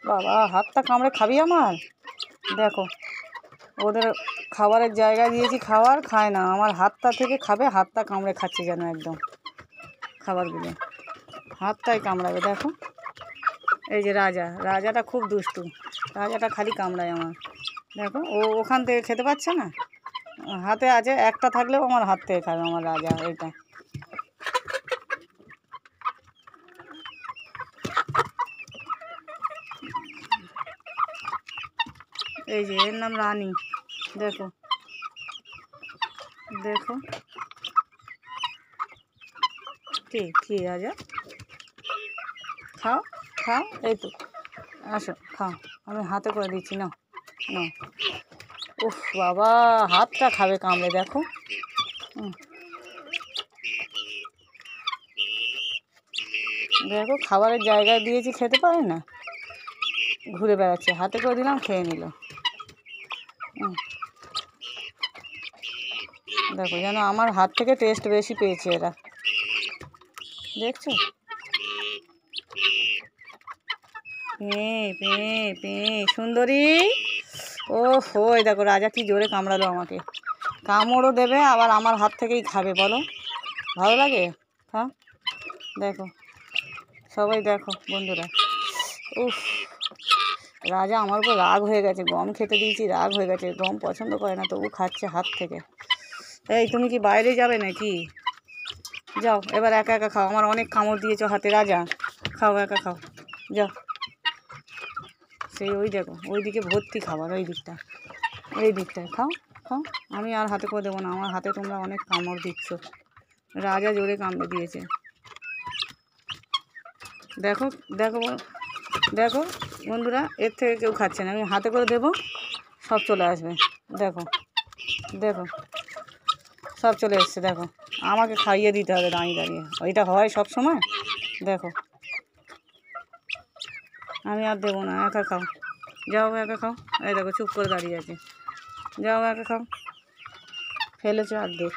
বাবা হাতটা কামড়ে খাবি আমার? দেখো ওদের খাবারের জায়গা দিয়েছি, খাবার খায় না, আমার হাতটা থেকে খাবে, হাতটা কামড়ে খাচ্ছে যেন একদম খাবারগুলো, হাতটাই কামড়াবে। দেখো এই যে রাজাটা খুব দুষ্টু, রাজাটা খালি কামড়ায় আমার। দেখো ও ওখান থেকে খেতে পাচ্ছে না, হাতে আছে একটা থাকলেও আমার হাত থেকে খাবে আমার রাজা। এইটা এই যে এর নাম রানী। দেখো দেখো কি রাজা, খাও খাও, এই তো আসো খাও, আমি হাতে করে দিচ্ছি, নাও নাও। উফ বাবা হাতটা খাবে কামড়ে। দেখো দেখো খাবারের জায়গায় দিয়েছি, খেতে পারে না, ঘুরে বেড়াচ্ছে, হাতে করে দিলাম খেয়ে নিল। দেখো যেন আমার হাত থেকে টেস্ট বেশি পেয়েছে এরা, দেখছো? সুন্দরী, ও ওই দেখো রাজা কি জোরে কামড়ালো আমাকে, কামড়ও দেবে আবার আমার হাত থেকেই খাবে, বলো ভালো লাগে? হ্যাঁ দেখো সবাই দেখো বন্ধুরা, উফ রাজা আমার উপর রাগ হয়ে গেছে, গম খেতে দিয়েছি রাগ হয়ে গেছে, গম পছন্দ করে না তবু খাচ্ছে হাত থেকে। এই তুমি কি বাইরে যাবে নাকি? যাও এবার একা একা খাও, আমার অনেক কামড় দিয়েছো হাতে, রাজা খাও একা খাও, যাও। সেই ওই দেখো ওইদিকে ভর্তি খাবার, ওই দিকটায় খাও খাও, আমি আর হাতে করে দেবো না, আমার হাতে তোমরা অনেক কামড় দিচ্ছ, রাজা জোরে কামড়ে দিয়েছে। দেখো দেখো দেখো বন্ধুরা, এর থেকে কেউ খাচ্ছে না, আমি হাতে করে দেবো সব চলে আসবে। দেখো দেখো সব চলে এসছে, দেখো আমাকে খাইয়ে দিতে হবে দাঁড়িয়ে দাঁড়িয়ে, ওইটা হয় সব সময়। দেখো আমি আর দেবো না, একা খাও, যাও একা খাও। এই দেখো চুপ করে দাঁড়িয়ে আছে, যাও একা খাও, ফেলেছে আর দেখ।